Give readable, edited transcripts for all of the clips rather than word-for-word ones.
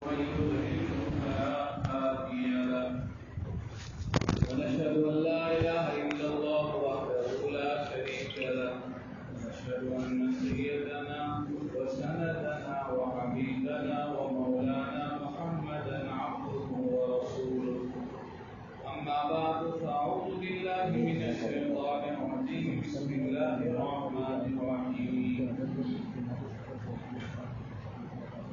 ونشهد أن لا إله إلا الله وحده لا شريك له ونشهد أن سيدنا وسندنا وحبيبنا ومولانا محمدا عبده ورسوله أما بعد فأعوذ بالله من الشيطان الرجيم بسم الله الرحمن الرحيم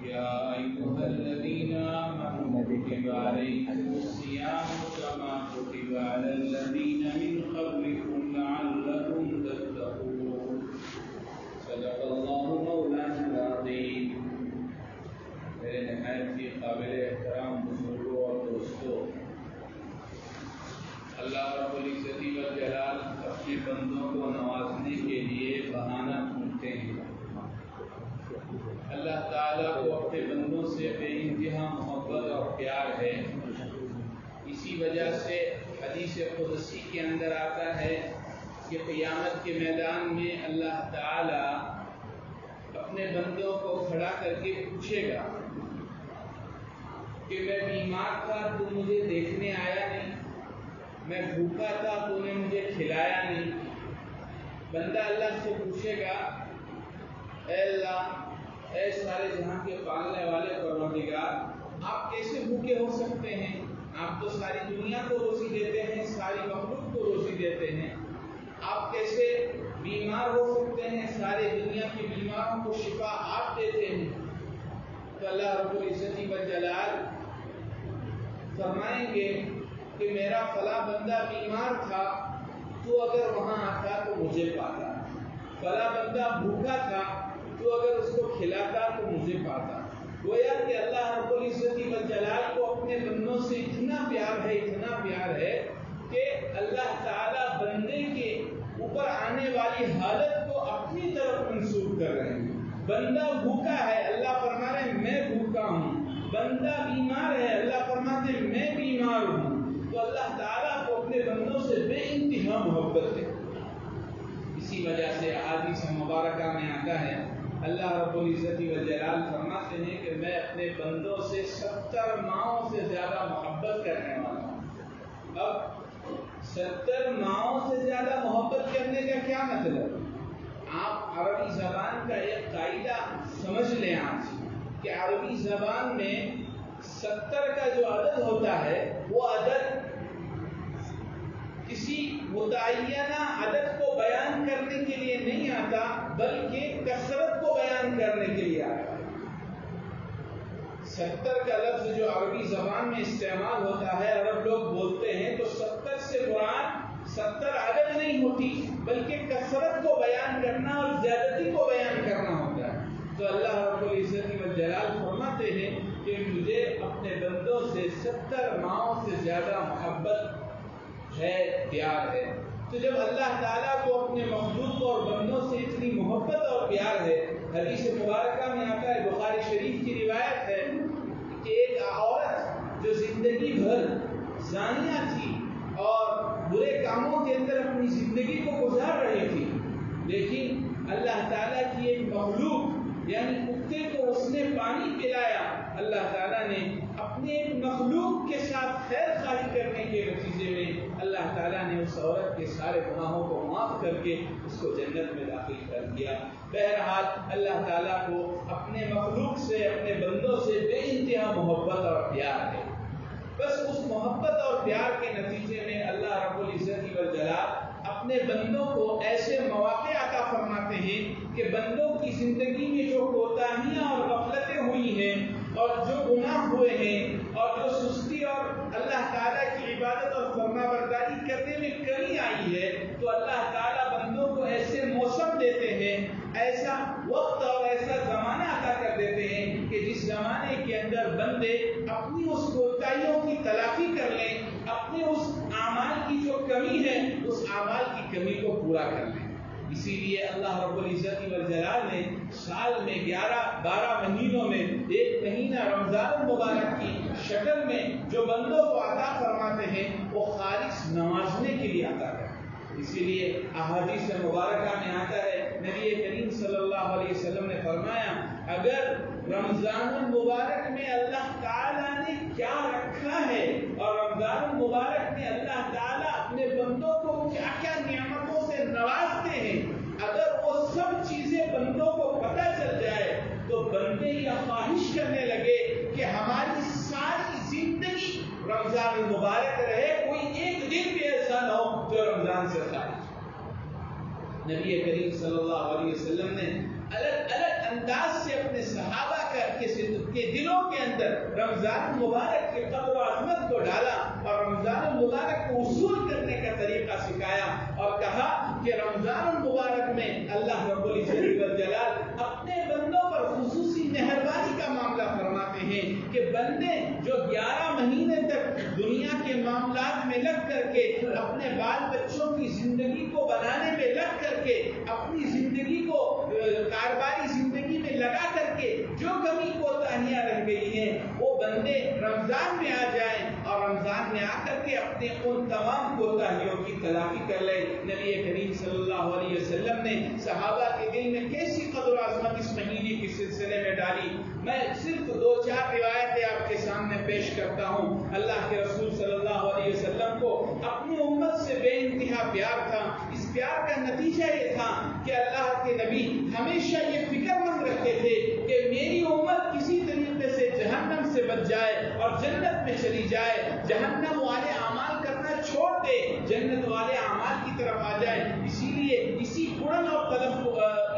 يا أيها الذين آمنوا كتب عليكم الصيام كما كتب على الذين من قبلكم لعلكم تتقون صدق الله مولانا العظيم. میرے نہایت ہی قابل احترام بزرگوں اور دوستوں، اللہ رب العزت والجلال اپنے بندوں کو نوازنے کے لیے بہانہ ڈھونڈتے ہیں. اللہ تعالیٰ کو اپنے بندوں سے بے انتہا محبت اور پیار ہے. اسی وجہ سے حدیث قدسی کے اندر آتا ہے کہ قیامت کے میدان میں اللہ تعالیٰ اپنے بندوں کو کھڑا کر کے پوچھے گا کہ میں بیمار تھا تو مجھے دیکھنے آیا نہیں، میں بھوکا تھا تو نے مجھے کھلایا نہیں. بندہ اللہ سے پوچھے گا، اے اللہ، اے سارے جہاں کے پالنے والے پروردگار، آپ کیسے بھوکے ہو سکتے ہیں؟ آپ تو ساری دنیا کو روزی دیتے ہیں، ساری مخلوق کو روزی دیتے ہیں. آپ کیسے بیمار ہو سکتے ہیں؟ سارے دنیا کے بیماروں کو شفا آپ دیتے ہیں. تو اللہ رب العزت والجلال فرمائیں گے کہ میرا فلاں بندہ بیمار تھا، تو اگر وہاں آتا تو مجھے پاتا. فلاں بندہ بھوکا تھا، تو اگر اس کو کھلاتا تو مجھے پاتا. گویا کہ اللہ رب العزت والجلال کو اپنے بندوں سے اتنا پیار ہے کہ اللہ تعالیٰ بندے کے اوپر آنے والی حالت کو اپنی طرف منسوخ کر رہے ہیں. بندہ بھوکا ہے، اللہ فرما رہے ہیں میں بھوکا ہوں. بندہ بیمار ہے، اللہ فرماتے ہیں میں بیمار ہوں. تو اللہ تعالیٰ کو اپنے بندوں سے بے انتہا محبت ہے. اسی وجہ سے احادیث مبارکہ میں آتا ہے، اللہ رب العزت والجلال فرماتے ہیں کہ میں اپنے بندوں سے 70 ماہوں سے زیادہ محبت کرنے والا ہوں. اب 70 ماہوں سے زیادہ محبت کرنے کا کیا مطلب؟ آپ عربی زبان کا ایک قاعدہ سمجھ لیں آج کہ عربی زبان میں 70 کا جو عدد ہوتا ہے وہ عدد کسی متعینہ عدد کو بیان کرنے کے لیے نہیں آتا، بلکہ کثرت کو بیان کرنے کے لیے آتا ہے. 70 کا لفظ جو عربی زبان میں استعمال ہوتا ہے، عرب لوگ بولتے ہیں، تو 70 سے مراد 70 عدد نہیں ہوتی، بلکہ کثرت کو بیان کرنا اور زیادتی کو بیان کرنا ہوتا ہے. تو اللہ رب العزت والجلال فرماتے ہیں کہ مجھے اپنے بندوں سے 70 ماہوں سے زیادہ محبت ہے، پیار ہے. تو جب اللہ تعالیٰ کو اپنے مخلوق اور بندوں سے اتنی محبت اور پیار ہے، حدیث مبارکہ میں آتا ہے، بخاری شریف کی روایت ہے کہ ایک عورت جو زندگی بھر زانیہ تھی اور برے کاموں کے اندر اپنی زندگی کو گزار رہی تھی، لیکن اللہ تعالیٰ کی ایک مخلوق یعنی کتے کو اس نے پانی پلایا. اللہ تعالیٰ نے اپنے ایک مخلوق کے ساتھ خیر خواہی کرنے کے نتیجے میں اللہ تعالیٰ نے اس عورت کے سارے گناہوں کو معاف کر کے اس کو جنت میں داخل کر دیا. بہرحال اللہ تعالیٰ کو اپنے مخلوق سے، اپنے بندوں سے بے انتہا محبت اور پیار ہے. بس اس محبت اور پیار کے نتیجے میں اللہ رب العزت والجلال اپنے بندوں کو ایسے مواقع عطا فرماتے ہیں کہ بندوں کی زندگی میں جو کوتاہیاں اور غفلتیں ہوئی ہیں اور جو گناہ ہوئے ہیں اور جو سستی اور اللہ تعالیٰ کی عبادت اور فرما برداری کرنے میں کمی آئی ہے، تو اللہ تعالیٰ بندوں کو ایسے موسم دیتے ہیں، ایسا وقت اور ایسا زمانہ عطا کر دیتے ہیں کہ جس زمانے کے اندر بندے اپنی اس کوتاہیوں کی تلافی کر لیں، اپنے اس اعمال کی جو کمی ہے اس اعمال کی کمی کو پورا کر لیں. اسی لیے اللہ رب العزت والجلال نے سال میں 12 مہینوں میں ایک مہینہ رمضان المبارک کی شکل میں جو بندوں کو عطا فرماتے ہیں وہ خالص نوازنے کے لیے عطا کرتے ہیں. اسی لیے احادیث مبارکہ میں آتا ہے، نبی کریم صلی اللہ علیہ وسلم نے فرمایا، اگر رمضان المبارک میں اللہ نبی کریم صلی اللہ علیہ وسلم نے الگ الگ انداز سے اپنے صحابہ کے دلوں کے اندر رمضان المبارک کے قدر و عظمت کو ڈالا اور رمضان المبارک کو وصول کرنے کا طریقہ سکھایا اور کہا کہ رمضان المبارک میں اللہ رب العزت والجلال اپنے بندوں پر خصوصی مہربانی کا معاملہ فرماتے ہیں کہ بندے جو 11 مہینے تک دنیا کے معاملات میں لگ کر کے اپنے بال بچوں کی زندگی کو بنانے میں لگ کر کے اپنی زندگی کو کاروباری زندگی میں لگا کر کے جو کمی کوتاہیاں رہ گئی ہیں وہ بندے رمضان میں آ جائیں اور رمضان میں آ کر کے اپنے ان تمام کوتاہیوں کی تلافی کر لیں. نبی کریم صلی اللہ علیہ وسلم نے صحابہ کے دل میں کیسی قدر و عظمت اس مہینے کے سلسلے میں ڈالی. میں صرف 2-4 روایتیں آپ کے سامنے پیش کرتا ہوں. اللہ کے رسول صلی اللہ علیہ وسلم کو اپنی امت سے بے انتہا پیار تھا. اس پیار کا نتیجہ یہ تھا کہ اللہ کے نبی ہمیشہ یہ فکر مند رکھتے تھے کہ میری امت کسی طریقے سے جہنم سے بچ جائے اور جنت میں چلی جائے, جہنم والے اعمال کرنا چھوڑ دے, جنت والے اعمال کی طرف آ جائے. اسی لیے اسی کڑن اور طلب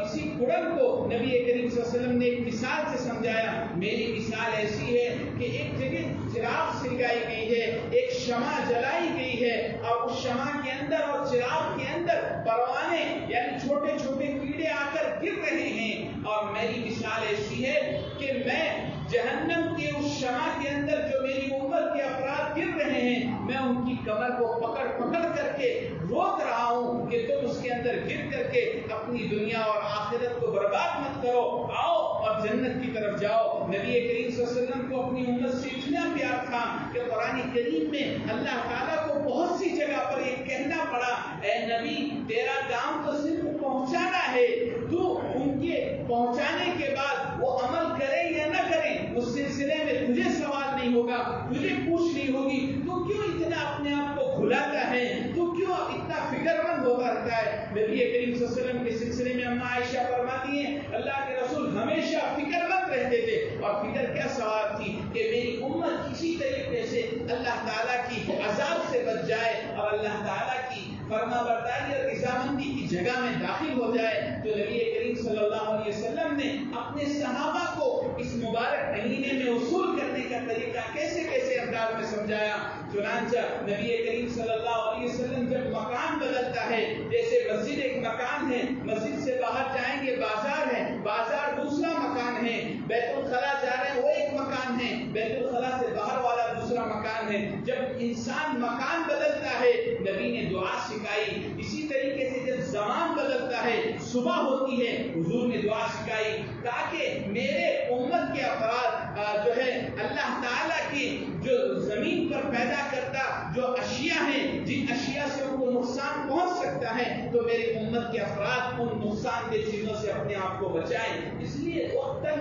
اسی کڑن کو نبی کریم صلی اللہ علیہ وسلم نے ایک مثال سے سمجھایا. میری مثال ایسی ہے کہ ایک جگہ چراغ سلگائی گئی ہے, ایک شمع جلائی گئی ہے اور اس شمع کے اندر اور چراغ کے اندر پروانے یعنی چھوٹے چھوٹے کیڑے آ کر گر رہے ہیں. اور میری مثال ایسی ہے کہ میں جہنم کے اس شمع کے اندر جو میری امت کے افراد گر رہے ہیں میں ان کی کمر کو پکڑ پکڑ کر کے روک رہا ہوں کہ تم اس کے اندر گر کر کے اپنی دنیا اور آخرت کو برباد مت کرو, آؤ اور جنت کی طرف جاؤ. نبی کریم صلی اللہ علیہ وسلم کو اپنی امت سے اتنا پیار تھا کہ قرآن کریم میں اللہ تعالیٰ کو بہت سی جگہ پر یہ کہنا پڑا, اے نبی تیرا کام تو صرف پہنچانا ہے, تو ان کے پہنچانے کے بعد وہ عمل کریں یا نہ کریں اس سلسلے میں تجھے سوال نہیں ہوگا, تجھے پوچھ نہیں ہوگی. تو کیوں اتنا اپنے آپ کو بھلاتا ہے, تو کیوں اتنا فکر مند ہوتا رہتا ہے. نبی کریم صلی اللہ علیہ وسلم کے سلسلے میں اما عائشہ فرماتی ہیں اللہ کے رسول ہمیشہ فکر مند رہتے تھے. اور فکر کیا سوال تھی کہ میری امت کسی طریقے سے اللہ تعالیٰ کی عذاب سے بچ جائے اور اللہ تعالیٰ کی فرما برداری اور رضامندی کی جگہ میں داخل ہو جائے. تو نبی کریم صلی اللہ علیہ وسلم نے اپنے صحابہ کو اس مبارک مہینے میں وصول کرنے کا طریقہ کیسے کیسے انداز میں سمجھایا. چنانچہ نبی کریم صلی اللہ علیہ وسلم جب مکان بدلتا ہے, جیسے مسجد ایک مکان ہے, مسجد سے باہر جائیں گے بازار ہے, بازار دوسرا مکان ہے, بیت الخلا جا رہے ہیں وہ ایک مکان ہے, بیت الخلا سے باہر والا دوسرا مکان ہے. جب انسان مکان بدلتا ہے نبی نے دعا سکھائی. اسی طریقے سے جب زمان بدلتا ہے, صبح ہوتی ہے, حضور نے دعا سکھائی تاکہ میرے امت کے افراد جو ہے اللہ تعالیٰ کی جو زمین پر پیدا کرتا جو اشیاء ہیں, جن اشیاء سے ان کو نقصان پہنچ سکتا ہے, تو میری امت کے افراد ان نقصان دہ چیزوں سے اپنے آپ کو بچائیں. اس لیے وقتاً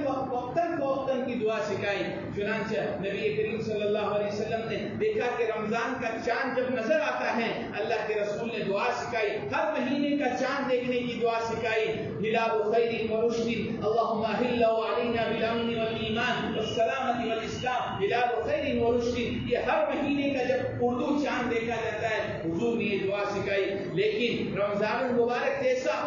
کی دعا سکھائی. چنانچہ نبی کریم صلی اللہ علیہ وسلم نے دیکھا کہ رمضان کا چاند جب نظر آتا ہے اللہ کے رسول نے دعا سکھائی, ہر مہینے کا چاند دیکھنے کی دعا سکھائی. ہلال خیر و رشد اللہم احل علینا بالامن والایمان والسلامۃ والاسلام. ہلال خیر و رشد, یہ ہر مہینے کا جب اردو چاند دیکھا جاتا ہے حضور نے یہ دعا سکھائی. لیکن رمضان المبارک جیسا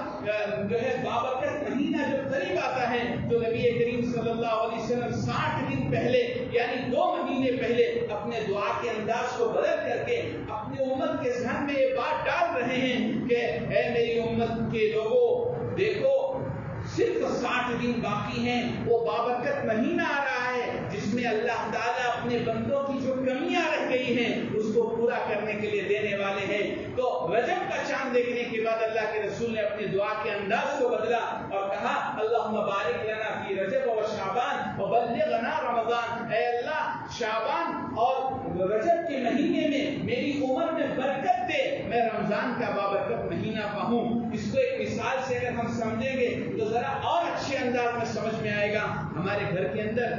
جو ہے بابرکت مہینہ جب قریب آتا ہے تو نبی کریم صلی اللہ علیہ وسلم 60 دن پہلے یعنی 2 مہینے پہلے اپنے دعا کے انداز کو بدل کر کے اپنی امت کے ذہن میں یہ بات ڈال رہے ہیں کہ اے میری امت کے لوگوں دیکھو صرف 60 دن باقی ہیں, وہ بابرکت مہینہ آ رہا ہے جس میں اللہ تعالیٰ اپنے بندوں کی جو کمیاں رہ گئی ہیں اس کو پورا کرنے کے لیے دینے والے ہیں. تو رجب کا چاند دیکھنے کے بعد اللہ کے رسول نے اپنی دعا کے انداز کو بدلا اور کہا اللہم بارک لنا فی رجب و شعبان وبلغنا رمضان. اے اللہ شعبان اور رجب کے مہینے میں میری عمر میں برکت دے, میں رمضان کا بابرکت مہینہ پاؤں. اس کو ایک مثال سے اگر ہم سمجھیں گے تو ذرا اور اچھے انداز میں سمجھ میں آئے گا. ہمارے گھر کے اندر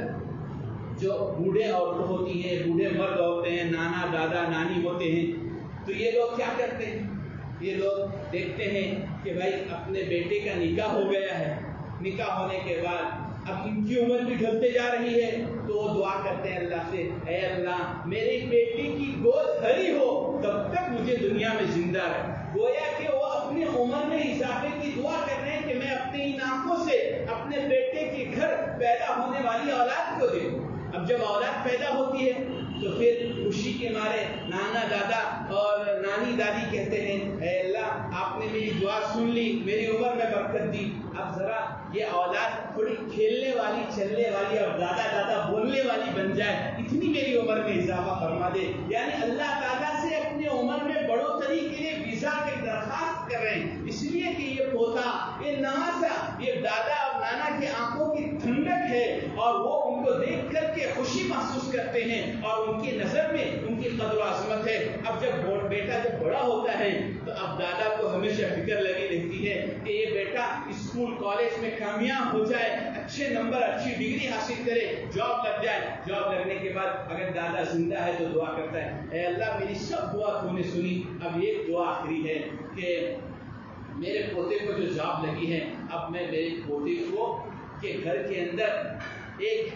جو بوڑھے عورتیں ہوتی ہیں, بوڑھے مرد ہوتے ہیں, نانا دادا نانی ہوتے ہیں, تو یہ لوگ کیا کرتے ہیں, یہ لوگ دیکھتے ہیں کہ بھائی اپنے بیٹے کا نکاح ہو گیا ہے, نکاح ہونے کے بعد اب ان کی عمر بھی ڈھلتے جا رہی ہے تو وہ دعا کرتے ہیں اللہ سے, اے اللہ میری بیٹی کی گود بھری ہو تب تک مجھے دنیا میں زندہ رکھ. گویا کہ وہ اپنی عمر میں اضافے کی دعا کر رہے ہیں کہ میں اپنی ان آنکھوں سے اپنے بیٹے کے گھر پیدا ہونے والی اولاد کو دیکھوں. اب جب اولاد پیدا ہوتی ہے تو پھر خوشی کے مارے نانا دادا اور نانی دادی کہتے ہیں اے اللہ آپ نے میری دعا سن لی, میری عمر میں برکت دی, اب ذرا یہ اولاد تھوڑی کھیلنے والی چلنے والی اور دادا دادا بولنے والی بن جائے, اتنی میری عمر میں اضافہ فرما دے. یعنی اللہ تعالیٰ سے اپنے عمر میں بڑھوتری کے لیے ویزا کی درخواست کر رہے ہیں, اس لیے کہ یہ پوتا, یہ نواسا, یہ دادا اور نانا کی آنکھوں کی ٹھنڈک ہے اور وہ ان کو دیکھ کر کے خوشی محسوس کرتے ہیں اور ان کی نظر میں ان کی قدر و عظمت ہے. اب جب بیٹا جب بڑا ہوتا ہے تو اب دادا کو ہمیشہ فکر لگی رہتی ہے کہ یہ بیٹا اسکول کالج میں کامیاب ہو جائے, اچھے نمبر اچھی ڈگری حاصل کرے, جاب لگ جائے. جاب لگنے کے بعد اگر دادا زندہ ہے تو دعا کرتا ہے اے اللہ میری سب دعا تو نے سنی, اب ایک دعا آخری ہے کہ میرے پوتے کو جو جاب لگی ہے اب میں میرے پوتے کو کے گھر کے اندر ایک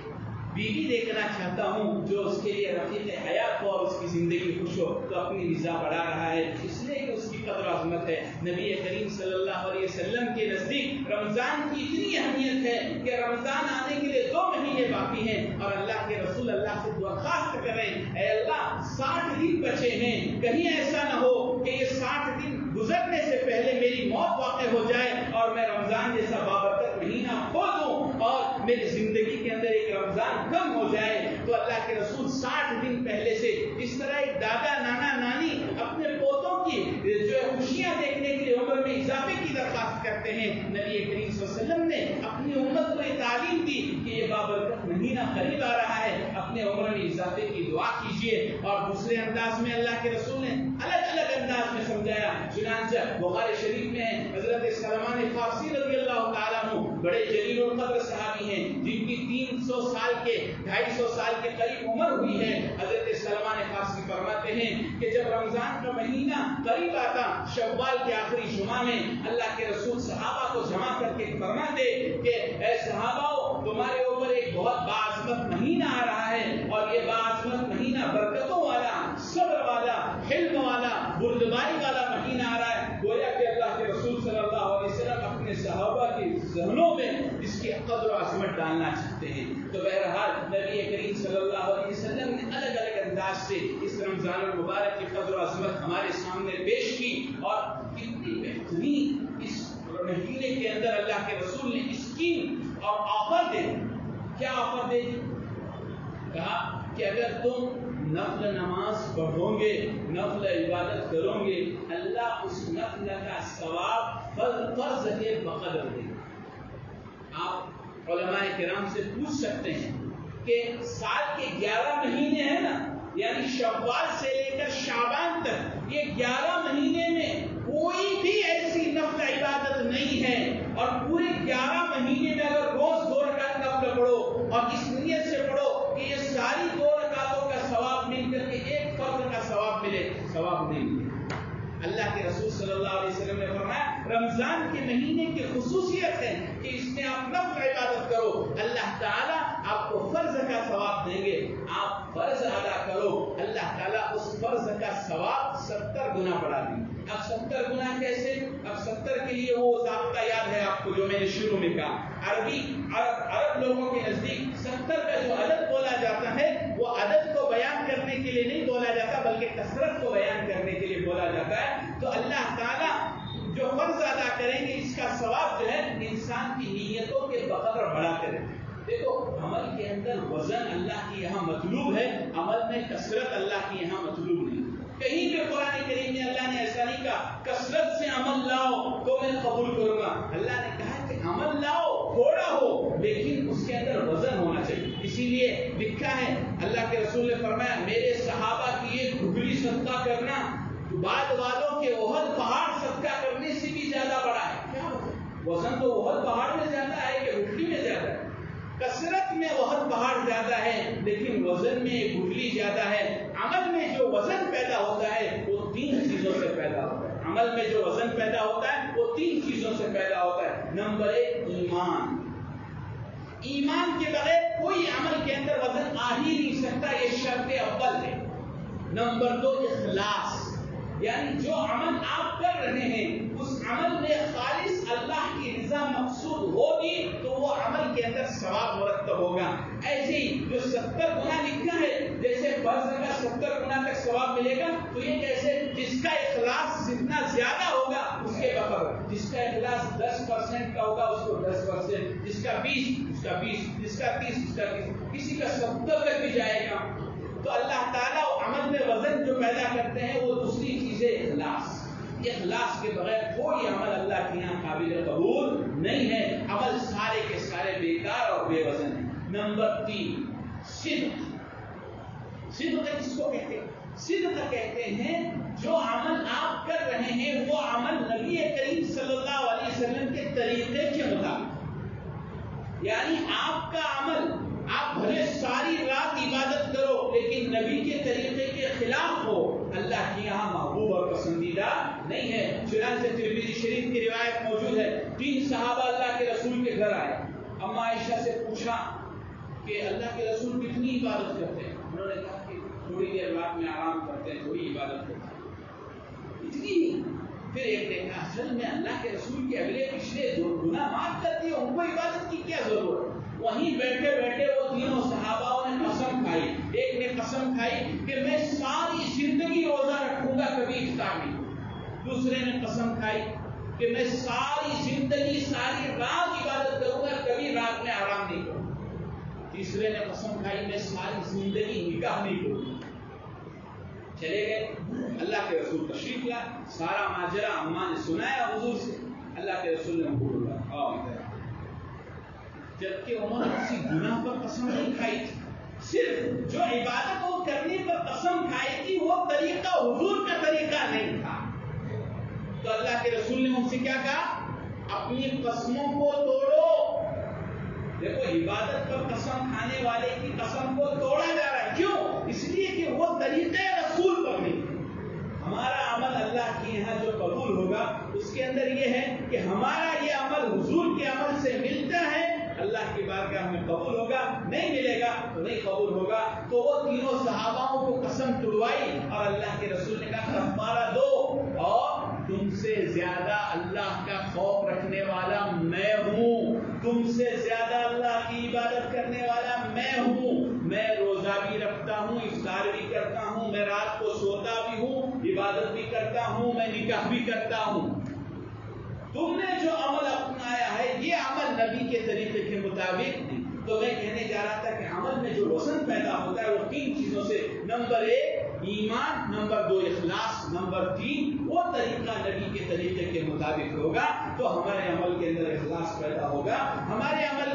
بیوی دیکھنا چاہتا ہوں جو اس کے لیے رفیق حیات ہو اور اس کی زندگی خوش ہو. تو اپنی رضا بڑھا رہا ہے اس لیے کہ اس کی قدر و عظمت ہے. نبی کریم صلی اللہ علیہ وسلم کے نزدیک رمضان کی اتنی اہمیت ہے کہ رمضان آنے کے لیے 2 مہینے باقی ہیں اور اللہ کے رسول اللہ سے درخواست کر رہے ہیں اے اللہ 60 دن بچے ہیں, کہیں ایسا نہ ہو کہ یہ 60 دن گزرنے سے پہلے میری موت واقع ہو جائے اور میں رمضان جیسا بابرکت مہینہ کھو دوں اور میری زندگی کے اندر ایک رمضان کم ہو جائے. تو اللہ کے رسول 60 دن پہلے سے اس طرح ایک دادا نانا نانی اپنے پوتوں کی جو خوشیاں دیکھنے کے لیے عمر میں اضافے کی درخواست کرتے ہیں. نبی کریم صلی اللہ علیہ وسلم نے اپنی امت کو یہ تعلیم دی کہ یہ بابرکت مہینہ قریب آ رہا ہے, اپنے عمر میں اضافے کی دعا کیجیے. اور دوسرے انداز میں اللہ کے رسول نے الگ الگ انداز میں سمجھایا. چنانچہ بخاری شریف میں حضرت سلمان فارسی رضی اللہ تعالیٰ عنہ بڑے جلیل القدر صحابی ہیں جن کی 300 سال کے 250 سال کے قریب عمر ہوئی ہے. حضرت سلمان فارسی فرماتے ہیں کہ جب رمضان کا مہینہ قریب آتا شوال کے آخری جمعہ میں اللہ کے رسول صحابہ کو جمع کر کے فرماتے کہ اے صحابہ تمہارے اوپر ایک بہت باعظمت مہینہ آ رہا ہے اور یہ باعظمت مہینہ برکتوں والا, صبر والا, حلم والا, بردباری والا مہینہ آ رہا ہے. گویا کہ اللہ کے رسول صلی اللہ علیہ وسلم اپنے صحابہ کے ذہنوں میں اس کی قدر و عظمت ڈالنا چاہتے ہیں. تو بہرحال نبی کریم صلی اللہ علیہ وسلم نے الگ الگ انداز سے اس رمضان المبارک کی قدر و عظمت ہمارے سامنے پیش کی اور کتنی بہترین اس مہینے کے اندر اللہ کے رسول نے اسکیم اور آفر دے. کیا آفر دے؟ کہا کہ اگر تم نفل نماز پڑھو گے, نفل عبادت کرو گے, اللہ اس نفل کا ثواب فرض کے بقدر دے. آپ علماء کرام سے پوچھ سکتے ہیں کہ سال کے 11 مہینے ہیں نا, یعنی شوال سے لے کر شعبان تک یہ 11 مہینے میں کوئی بھی ایسی نفل عبادت نہیں ہے اور پورے 11 مہینے میں اگر روز 2 رکعت نفل پڑھو اور اس نیت سے پڑھو کہ یہ ساری 2 رکعتوں کا ثواب مل کر کے ایک فرض کا ثواب ملے, ثواب نہیں ملے. اللہ کے رسول صلی اللہ علیہ وسلم نے فرمایا رمضان کے مہینے کی خصوصیت ہے کہ اس میں آپ نفل عبادت کرو, اللہ تعالیٰ آپ کو فرض کا ثواب دیں گے. آپ فرض ادا کرو, اللہ تعالیٰ اس فرض کا ثواب 70 گنا بڑھا دیں. اب 70 گنا کیسے؟ اب 70 کے لیے وہ ضابطہ یاد ہے آپ کو جو میں نے شروع میں کہا. عرب لوگوں کے نزدیک 70 کا جو عدد بولا جاتا ہے وہ عدد کو بیان کرنے کے لیے نہیں بولا جاتا بلکہ کثرت کو بیان کرنے کے لیے بولا جاتا ہے. تو اللہ تعالیٰ جو فرض ادا کریں گے اس کا ثواب جو ہے انسان کی نیتوں کے بقدر بڑھا کرے. دیکھو عمل کے اندر وزن اللہ کی یہاں مطلوب ہے, عمل میں کثرت اللہ کی یہاں مطلوب نہیں. کہیں بھی قرآن کریم میں اللہ نے ایسا نہیں کہا کثرت سے عمل لاؤ تو میں قبول کروں گا. اللہ نے کہا کہ عمل لاؤ تھوڑا ہو لیکن اس کے اندر وزن ہونا چاہیے. اسی لیے لکھا ہے اللہ کے رسول نے فرمایا میرے صحابہ کی یہ گھگلی صدقہ کرنا بعد والوں کے احد پہاڑ صدقہ کرنے سے بھی زیادہ بڑا ہے. کیا وزن تو احد پہاڑ میں زیادہ ہے کہ گھگلی میں زیادہ ہے؟ کثرت میں احد پہاڑ زیادہ ہے لیکن وزن میں گھگلی زیادہ ہے. عمل میں جو وزن پیدا ہوتا ہے وہ 3 چیزوں سے پیدا ہوتا ہے. عمل میں جو وزن پیدا ہوتا ہے وہ 3 چیزوں سے پیدا ہوتا ہے. نمبر 1 ایمان. ایمان کے بغیر کوئی عمل کے اندر وزن آ ہی نہیں سکتا, یہ شرط اول ہے. نمبر 2 اخلاص. یعنی جو عمل آپ کر رہے ہیں اس عمل میں خالص اللہ کی رضا مقصود ہوگی تو وہ عمل کے اندر ثواب مرتب ہوگا. ایسے ہی جو 70 گنا لکھا ہے جیسے فرض کا 70 گنا تک ثواب ملے گا تو یہ کیسے؟ جس کا اخلاص جتنا زیادہ ہوگا اس کے بقدر، جس کا اخلاص 10% کا ہوگا اس کو 10%، جس کا 20 اس کا 20، جس کا 30 اس کا 30، کسی کا 70 تک بھی جائے گا. تو اللہ تعالیٰ عمل میں وزن جو پیدا کرتے ہیں وہ دوسری چیز ہے اخلاص. اخلاص کے بغیر کوئی عمل اللہ کے یہاں قابل قبول نہیں ہے. عمل سارے کے سارے بیکار اور بے وزن ہیں. نمبر 3 صدق. صدق کس کو کہتے ہیں؟ صدق کہتے ہیں جو عمل آپ کر رہے ہیں وہ عمل نبی کریم صلی اللہ علیہ وسلم کے طریقے کے مطابق، یعنی آپ کا عمل آپ بھلے ساری رات عبادت کرو لیکن نبی کے طریقے کے خلاف ہو، اللہ کے یہاں محبوب اور پسندیدہ نہیں ہے. چنانچہ ترمذی شریف کی روایت موجود ہے، 3 صحابہ اللہ کے رسول کے گھر آئے. اما عائشہ سے پوچھا کہ اللہ کے رسول کتنی عبادت کرتے ہیں؟ انہوں نے کہا کہ تھوڑی دیر رات میں آرام کرتے ہیں، تھوڑی عبادت کرتے ہیں. اتنی؟ پھر ایک نے کہا اصل میں اللہ کے رسول کے اگلے پچھلے گناہ معاف کرتی ہے، ان کو عبادت کی کیا ضرورت؟ وہیں بیٹھے بیٹھے وہ تینوں صحابہ نے قسم کھائی. ایک نے قسم کھائی کہ میں ساری زندگی روزہ رکھوں گا کبھی افطار نہیں. دوسرے نے قسم کھائی کہ میں ساری زندگی ساری رات عبادت کروں گا کبھی رات میں آرام نہیں کروں. تیسرے نے قسم کھائی میں ساری زندگی نکاح نہیں کروں گا. چلے گئے. اللہ کے رسول تشریف لا، سارا ماجرا اماں نے سنایا حضور سے. اللہ کے رسول نے بولا جبکہ انہوں نے کسی گناہ پر قسم نہیں کھائی تھی، صرف جو عبادت کو کرنے پر قسم کھائی تھی وہ طریقہ حضور کا طریقہ نہیں تھا. تو اللہ کے رسول نے ان سے کیا کہا؟ اپنی قسموں کو توڑو. دیکھو عبادت پر قسم کھانے والے کی قسم کو توڑا جا رہا ہے. کیوں؟ اس لیے کہ وہ طریقہ رسول پر نہیں. ہمارا عمل اللہ کے یہاں جو قبول ہوگا اس کے اندر یہ ہے کہ ہمارا یہ عمل حضور کے عمل سے ملتا ہے، اللہ کی بارگاہ میں قبول ہوگا. نہیں ملے گا تو نہیں قبول ہوگا. تو وہ تینوں صحاباؤں کو قسم توڑوائی اور اللہ کے رسول نے کہا کفارہ دو، اور تم سے زیادہ اللہ کا خوف رکھنے والا میں ہوں، تم سے زیادہ اللہ کی عبادت کرنے والا میں ہوں. میں روزہ بھی رکھتا ہوں، افطار بھی کرتا ہوں، میں رات کو سوتا بھی ہوں، عبادت بھی کرتا ہوں، میں نکاح بھی کرتا ہوں. تم نے جو عمل اپنایا ہے یہ عمل نبی کے طریقے کے مطابق نہیں. تو میں کہنے جا رہا تھا کہ عمل میں جو وزن پیدا ہوتا ہے وہ 3 چیزوں سے، نمبر 1 ایمان، نمبر 2 اخلاص، نمبر 3 وہ طریقہ نبی کے طریقے کے مطابق ہوگا تو ہمارے عمل کے اندر اخلاص پیدا ہوگا، ہمارے عمل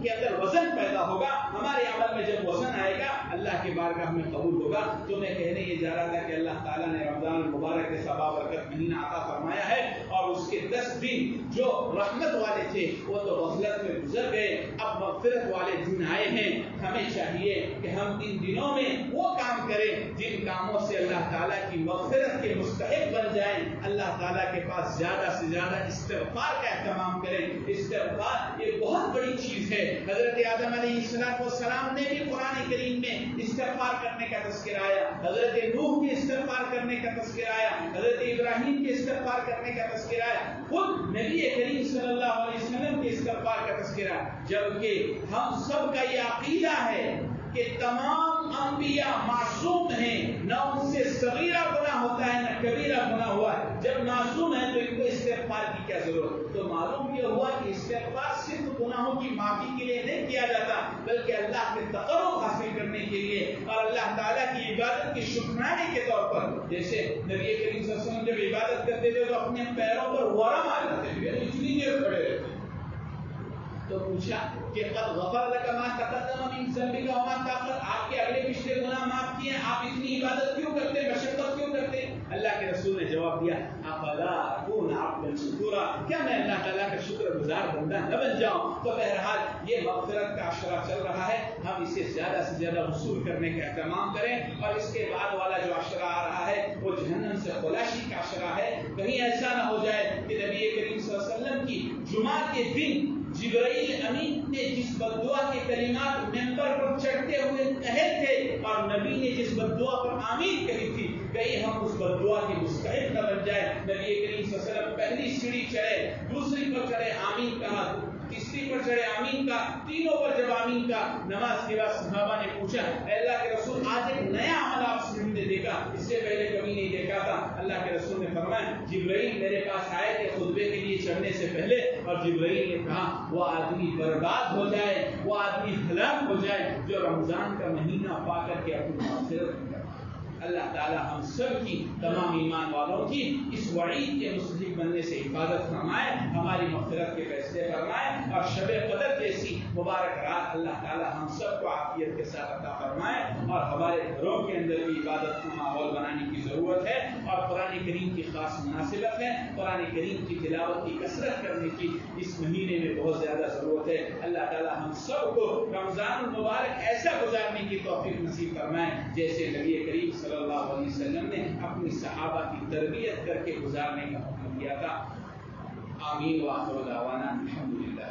کے اندر وزن پیدا ہوگا. ہمارے عمل میں جب وزن آئے گا اللہ کے بارگاہ میں قبول ہوگا. تو میں کہنے یہ جا رہا تھا کہ اللہ تعالیٰ نے رمضان المبارک کے ثواب برکت مہینہ عطا فرمایا ہے اور اس کے 10 دن جو رحمت والے تھے وہ تو غفلت میں گزر گئے. اب مغفرت والے دن آئے ہیں. ہمیں چاہیے کہ ہم ان دنوں میں وہ کام کریں جن کاموں سے اللہ تعالیٰ کی مغفرت کے مستحق بن جائیں. اللہ تعالیٰ کے پاس زیادہ سے زیادہ استغفار کا اہتمام کریں. استغفار یہ بہت بڑی چیز ہے. حضرت اعظم علیہ السلام نے بھی قرآن کریم میں استغفار کرنے کا تذکرہ آیا. حضرت نوح کے استغفار کرنے کا تذکرہ آیا. حضرت ابراہیم کے استغفار کرنے کا تذکرہ آیا. خود نبی کریم صلی اللہ علیہ وسلم کے استغفار کا تذکرہ. جبکہ ہم سب کا یہ عقیدہ ہے کہ تمام انبیاء معصوم ہیں، نہ ان سے صغیرہ گناہ ہوتا ہے نہ کبیرہ گناہ ہوا ہے. جب معصوم ہیں تو ان کو استغفار کی کیا ضرورت؟ تو معلوم یہ ہوا کہ استغفار صرف گناہوں کی معافی کے لیے نہیں کیا جاتا بلکہ اللہ کے تقرب حاصل کرنے کے لیے اور اللہ تعالیٰ کی عبادت کی شکرانے کے طور پر. جیسے نبی کریم صلی اللہ علیہ وسلم جب عبادت کرتے تھے تو اپنے پیروں پر ورم آ جاتے تھے، اتنی دیر کھڑے رہتے. تو پوچھا کہ قد غفر لك ما تقدم من ذنبك وما تأخر، آپ کے اگلے پچھلے گناہ معاف کیے، آپ اتنی عبادت کیوں کرتے، مشقت کیوں کرتے؟ اللہ کے رسول نے جواب دیا افلا اكون عبدا شکورا، کیا میں اللہ تعالیٰ کا شکر گزار بندہ نہ بن جاؤں؟ تو بہرحال یہ مغفرت کا عشرہ چل رہا ہے، ہم اسے زیادہ سے زیادہ وصول کرنے کا اہتمام کریں. اور اس کے بعد والا جو عشرہ آ رہا ہے وہ جہنم سے خلاصی کا عشرہ ہے. کہیں ایسا نہ ہو جائے کہ نبی کریم صلی اللہ علیہ وسلم کی جمعہ کے دن جبرائیل امین نے جس بددعا کے کلمات ممبر پر چڑھتے ہوئے کہے تھے اور نبی نے جس بددعا پر آمین کہی تھی کہیں ہم اس بددعا کے مستحق نہ بن جائیں. نبی کریم صلی اللہ علیہ وسلم پہلی سیڑھی چڑھے, دوسری پر چڑھے, آمین کہا, تیسری پر چڑھے, آمین کا, تینوں پر جب آمین کا, نماز کے بعد صحابہ نے پوچھا اے اللہ کے رسول آج ایک نیا عمل آپ سے ہم نے دیکھا, اس سے پہلے کبھی نہیں دیکھا تھا. اللہ کے رسول نے فرمایا جبرائیل میرے پاس آئے تھے خطبے کے لیے چڑھنے سے پہلے, اور جبرائیل نے کہا وہ آدمی برباد ہو جائے, وہ آدمی ہلاک ہو جائے جو رمضان کا مہینہ پا کر کے اپنی مغفرت کرتا. اللہ تعالی ہم سب کی, تمام ایمان والوں کی اس وعید کے مستحق بننے سے حفاظت فرمائے, ہماری مغفرت کے فیصلے فرمائے, اور شب قدر جیسی مبارک رات اللہ تعالی ہم سب کو عافیت کے ساتھ عطا فرمائے. اور ہمارے گھروں کے اندر بھی عبادت کا ماحول بنانے کی ضرورت ہے, اور قرآن کریم کی خاص مناسبت ہے. قرآن کریم کی تلاوت کی کثرت کرنے کی اس مہینے میں بہت زیادہ ضرورت ہے. اللہ تعالی ہم سب کو رمضان المبارک ایسا گزارنے کی توفیق نصیب فرمائے جیسے نبی کریم صلی اللہ علیہ وسلم نے اپنی صحابہ کی تربیت کر کے گزارنے کا حکم دیا تھا. آمین وآخر دعوانا الحمدللہ.